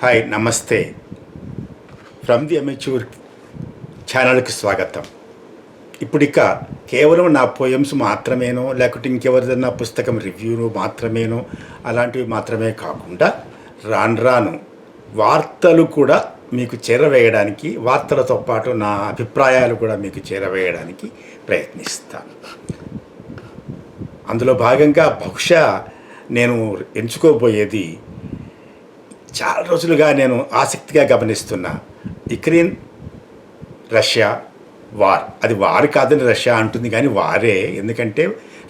Hi నమస్తే from the amateur ఛానల్కి స్వాగతం. ఇప్పుడిక కేవలం నా పోయమ్స్ మాత్రమేనో లేకుంటే ఇంకెవరిదన్నా పుస్తకం రివ్యూను మాత్రమేనో అలాంటివి మాత్రమే కాకుండా రాను రాను వార్తలు కూడా మీకు చేరవేయడానికి, వార్తలతో పాటు నా అభిప్రాయాలు కూడా మీకు చేరవేయడానికి ప్రయత్నిస్తాను. అందులో భాగంగా బహుశా నేను ఎంచుకోబోయేది చాలా రోజులుగా నేను ఆసక్తిగా గమనిస్తున్న యుక్రెయిన్ రష్యా వార్. అది వార్ కాదని రష్యా అంటుంది, కానీ వారే. ఎందుకంటే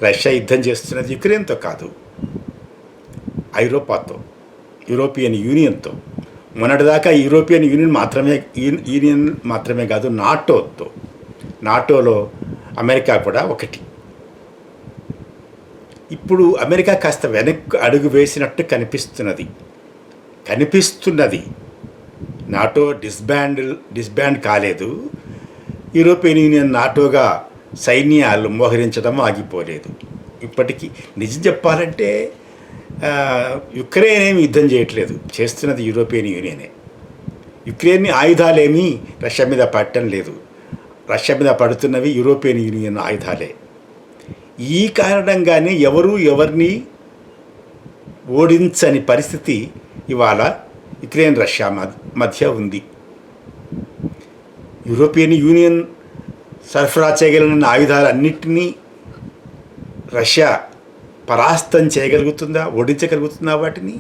రష్యా యుద్ధం చేస్తున్నది యుక్రెయిన్తో కాదు, ఐరోపాతో, యూరోపియన్ యూనియన్తో. మొన్నటిదాకా యూరోపియన్ యూనియన్ మాత్రమే కాదు, నాటోతో. నాటోలో అమెరికా కూడా ఒకటి. ఇప్పుడు అమెరికా కాస్త వెనక్కి అడుగు వేసినట్టు కనిపిస్తున్నది. నాటో డిస్బ్యాండ్ కాలేదు. యూరోపియన్ యూనియన్ నాటోగా సైన్యాలు మోహరించడం ఆగిపోలేదు. ఇప్పటికీ నిజం చెప్పాలంటే యుక్రెయిన్ ఏమి యుద్ధం చేయట్లేదు, చేస్తున్నది యూరోపియన్ యూనియనే. యుక్రెయిన్ ఆయుధాలేమీ రష్యా మీద పడటం లేదు, రష్యా మీద పడుతున్నవి యూరోపియన్ యూనియన్ ఆయుధాలే. ఈ కారణంగానే ఎవరిని ఓడించని పరిస్థితి ఇవాళ యుక్రెయిన్ రష్యా మధ్య ఉంది. యూరోపియన్ యూనియన్ సరఫరా చేయగలిగిన ఆయుధాలన్నింటినీ రష్యా పరాస్తం చేయగలుగుతుందా, ఓడించగలుగుతుందా? వాటిని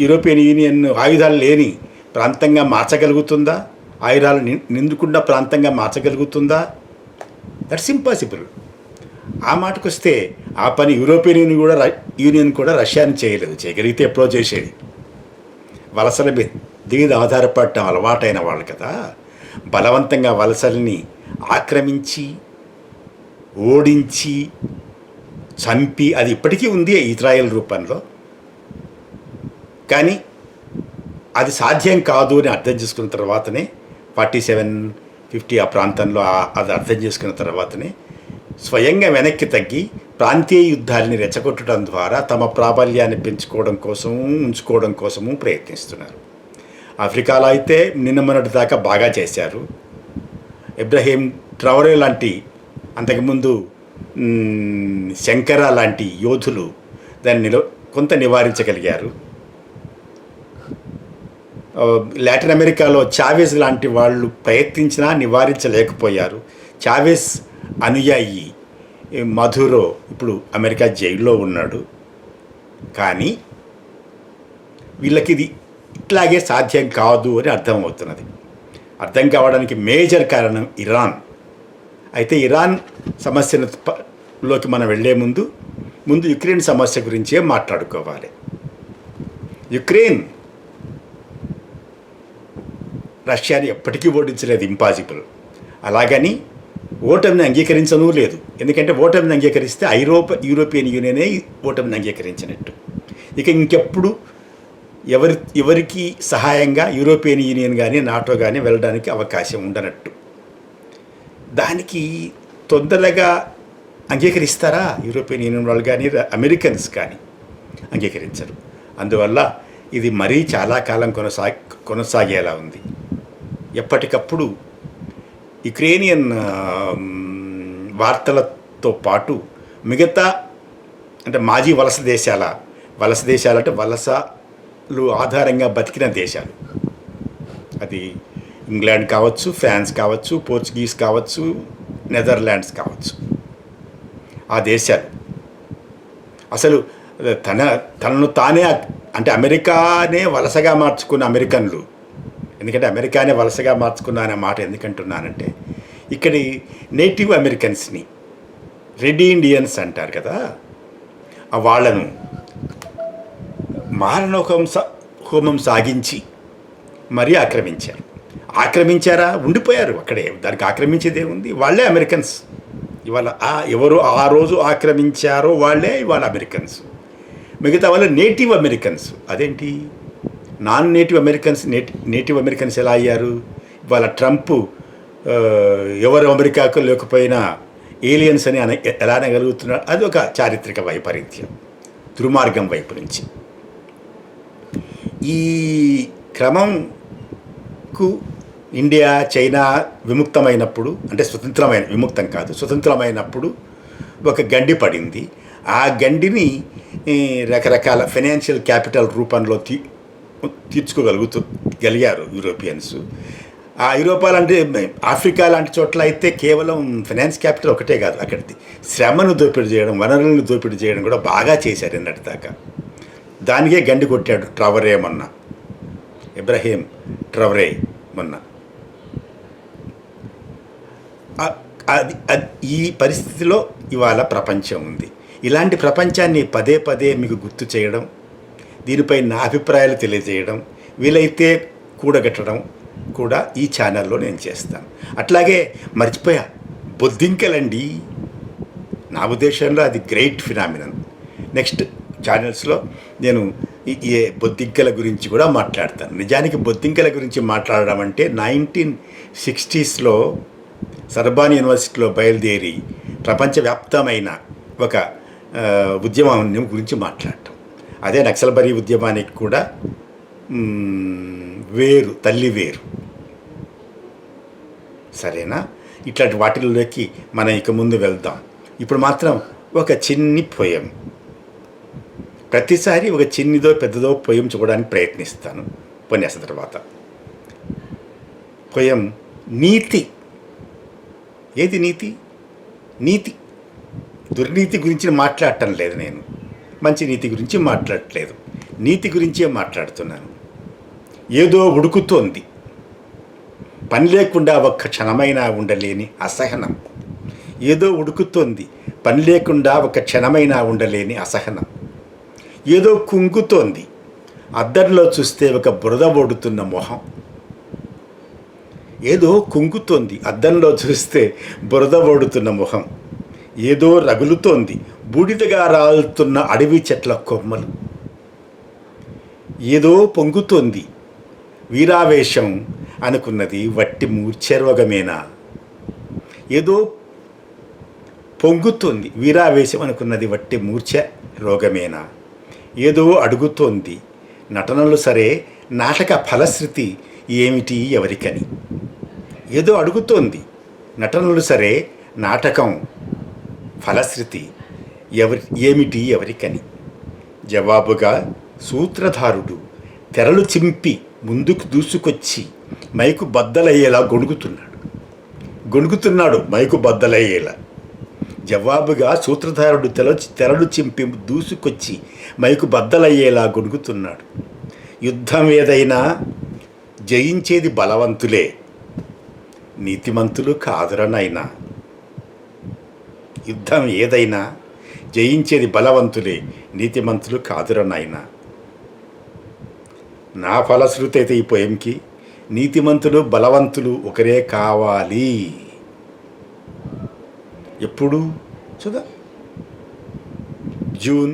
యూరోపియన్ యూనియన్ ఆయుధాలు లేని ప్రాంతంగా మార్చగలుగుతుందా? ఆయుధాలు నిండుకుండా ప్రాంతంగా మార్చగలుగుతుందా? That's impossible. ఆ మాటకు వస్తే ఆ పని యూరోపియన్ యూనియన్ కూడా రష్యాని చేయలేదు. చేయగలిగితే ఎప్పుడో చేసేది. వలసల మీద ఆధారపడటం అలవాటైన వాళ్ళు కదా. బలవంతంగా వలసల్ని ఆక్రమించి, ఓడించి, చంపి, అది ఇప్పటికీ ఉంది ఇజ్రాయెల్ రూపంలో. కానీ అది సాధ్యం కాదు అని అర్థం చేసుకున్న తర్వాతనే 47-50 ఆ ప్రాంతంలో అది అర్థం చేసుకున్న తర్వాతనే స్వయంగా వెనక్కి తగ్గి ప్రాంతీయ యుద్ధాలని రెచ్చగొట్టడం ద్వారా తమ ప్రాబల్యాన్ని పెంచుకోవడం కోసము, ఉంచుకోవడం కోసము ప్రయత్నిస్తున్నారు. ఆఫ్రికాలో అయితే మొన్నటి దాకా బాగా చేశారు. ఇబ్రహీం ట్రవరే లాంటి, అంతకుముందు శంకర లాంటి యోధులు దాన్ని కొంత నివారించగలిగారు. లాటిన్ అమెరికాలో చావెజ్ లాంటి వాళ్ళు ప్రయత్నించినా నివారించలేకపోయారు. చావెజ్ అనుయాయి మధురో ఇప్పుడు అమెరికా జైల్లో ఉన్నాడు. కానీ వీళ్ళకి ఇది ఇట్లాగే సాధ్యం కాదు అని అర్థమవుతున్నది. అర్థం కావడానికి మేజర్ కారణం ఇరాన్. అయితే ఇరాన్ సమస్యలోకి మనం వెళ్ళే ముందు యుక్రెయిన్ సమస్య గురించే మాట్లాడుకోవాలి. యుక్రెయిన్ రష్యాని ఎప్పటికీ ఓడించలేదు, ఇంపాసిబుల్. అలాగని ఓటమిని అంగీకరించనూ లేదు. ఎందుకంటే ఓటమిని అంగీకరిస్తే యూరోపియన్ యూనియనే ఓటమిని అంగీకరించినట్టు. ఇక ఇంకెప్పుడు ఎవరికి సహాయంగా యూరోపియన్ యూనియన్ కానీ నాటో కానీ వెళ్ళడానికి అవకాశం ఉండనట్టు. దానికి తొందరగా అంగీకరిస్తారా యూరోపియన్ యూనియన్ వాళ్ళు కానీ, అమెరికన్స్ కానీ? అంగీకరించరు. అందువల్ల ఇది మరీ చాలా కాలం కొనసాగేలా ఉంది. ఎప్పటికప్పుడు యుక్రెయినియన్ వార్తలతో పాటు మిగతా, అంటే మాజీ వలస దేశాలు అంటే వలసలు ఆధారంగా బతికిన దేశాలు, అది ఇంగ్లాండ్ కావచ్చు, ఫ్రాన్స్ కావచ్చు, పోర్చుగీస్ కావచ్చు, నెదర్లాండ్స్ కావచ్చు, ఆ దేశాలు అసలు తనను తానే, అంటే అమెరికానే వలసగా మార్చుకున్న అమెరికన్లు. ఎందుకంటే అమెరికానే వలసగా మార్చుకున్నా అనే మాట ఎందుకంటున్నానంటే, ఇక్కడి నేటివ్ అమెరికన్స్ని రెడ్ ఇండియన్స్ అంటారు కదా, వాళ్ళను హోమం సాగించి మరీ ఆక్రమించారా? ఉండిపోయారు అక్కడే. దానికి ఆక్రమించేదే ఉంది. వాళ్ళే అమెరికన్స్ ఇవాళ. ఎవరు ఆ రోజు ఆక్రమించారో వాళ్ళే ఇవాళ అమెరికన్స్. మిగతా వాళ్ళు నేటివ్ అమెరికన్స్. అదేంటి non native Americans? Native Americans ఎలా అయ్యారు? ఇవాళ ట్రంప్ ఎవరు అమెరికాకు లేకపోయినా ఏలియన్స్ అని ఎలా అనగలుగుతున్నాడు? అది ఒక చారిత్రక వైపరీత్యం, దుర్మార్గం వైపు నుంచి. ఈ క్రమంకు ఇండియా చైనా విముక్తమైనప్పుడు, అంటే విముక్తం కాదు, స్వతంత్రమైనప్పుడు ఒక గండి పడింది. ఆ గండిని రకరకాల ఫైనాన్షియల్ క్యాపిటల్ రూపంలో తీర్చుకోగలిగారు యూరోపియన్స్. ఆ యూరోపాలంటే ఆఫ్రికా లాంటి చోట్ల అయితే కేవలం ఫైనాన్స్ క్యాపిటల్ ఒకటే కాదు, అక్కడిది శ్రమను దోపిడీ చేయడం, వనరులను దోపిడీ చేయడం కూడా బాగా చేశారు ఎన్నటి దాకా. దానికే గండి కొట్టాడు ట్రవరే మొన్న, ఇబ్రహీం ట్రవరే మొన్న. ఈ పరిస్థితిలో ఇవాళ ప్రపంచం ఉంది. ఇలాంటి ప్రపంచాన్ని పదే పదే మీకు గుర్తు చేయడం, దీనిపై నా అభిప్రాయాలు తెలియజేయడం, వీలైతే కూడగట్టడం కూడా ఈ ఛానల్లో నేను చేస్తాను. అట్లాగే మర్చిపోయా, బొద్దింకలండి, నా ఉద్దేశంలో అది గ్రేట్ ఫినామినన్. నెక్స్ట్ ఛానల్స్లో నేను ఈ బొద్దింకల గురించి కూడా మాట్లాడతాను. నిజానికి బొద్దింకల గురించి మాట్లాడడం అంటే 1960s సర్బాన్ యూనివర్సిటీలో బయలుదేరి ప్రపంచవ్యాప్తమైన ఒక ఉద్యమం గురించి మాట్లాడటం. అదే నక్సల్బరీ ఉద్యమానికి కూడా తల్లి వేరు. సరేనా? ఇట్లాంటి వాటిల్లోకి మనం ఇక ముందు వెళ్దాం. ఇప్పుడు మాత్రం ఒక చిన్ని పొయం, ప్రతిసారి ఒక చిన్నదో పెద్దదో పొయం చూడడానికి ప్రయత్నిస్తాను ఉపన్యాసం తర్వాత. పొయం నీతి. ఏది నీతి? నీతి, దుర్నీతి గురించి మాట్లాడటం లేదు నేను, మంచి నీతి గురించి మాట్లాడట్లేదు, నీతి గురించే మాట్లాడుతున్నాను. ఏదో ఉడుకుతోంది, పని లేకుండా ఒక్క క్షణమైనా ఉండలేని అసహనం. ఏదో ఉడుకుతోంది, పని లేకుండా ఒక క్షణమైనా ఉండలేని అసహనం. ఏదో కుంగుతోంది, అద్దంలో చూస్తే ఒక బురద ఓడుతున్న మొహం. ఏదో కుంగుతోంది, అద్దంలో చూస్తే బురద ఓడుతున్న మొహం. ఏదో రగులుతోంది, బూడిదగా రాలుతున్న అడవి చెట్ల కొమ్మలు. ఏదో పొంగుతోంది, వీరావేశం అనుకున్నది వట్టి మూర్ఛరోగమేనా? ఏదో పొంగుతోంది, వీరావేశం అనుకున్నది వట్టి మూర్ఛ రోగమేనా? ఏదో అడుగుతోంది, నటనలు సరే, నాటక ఫలశ్రుతి ఏమిటి ఎవరికని? ఏదో అడుగుతోంది, నటనలు సరే, నాటకం ఫలశ్రుతి ఏమిటి ఎవరికని? జవాబుగా సూత్రధారుడు తెరలు చింపి ముందుకు దూసుకొచ్చి మైకు బద్దలయ్యేలా గొణుగుతున్నాడు మైకు బద్దలయ్యేలా. జవాబుగా సూత్రధారుడు తెరలు చింపి దూసుకొచ్చి మైకు బద్దలయ్యేలా గొణుగుతున్నాడు. యుద్ధం ఏదైనా జయించేది బలవంతులే, నీతిమంతులు కాదురనైనా. యుద్ధం ఏదైనా జయించేది బలవంతులే, నీతిమంతులు కాదురనైనా. నా ఫలశ్రుతి అయితే ఈ పొయంకి, నీతిమంతులు బలవంతులు ఒకరే కావాలి. ఎప్పుడు చూదా? జూన్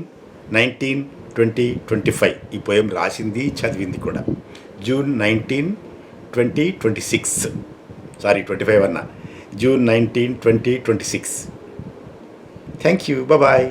19, 2025 ఈ పొయం రాసింది, చదివింది కూడా జూన్ 19, 2026. సారీ 25 అన్నా, జూన్ 19, 2026. Thank you, bye.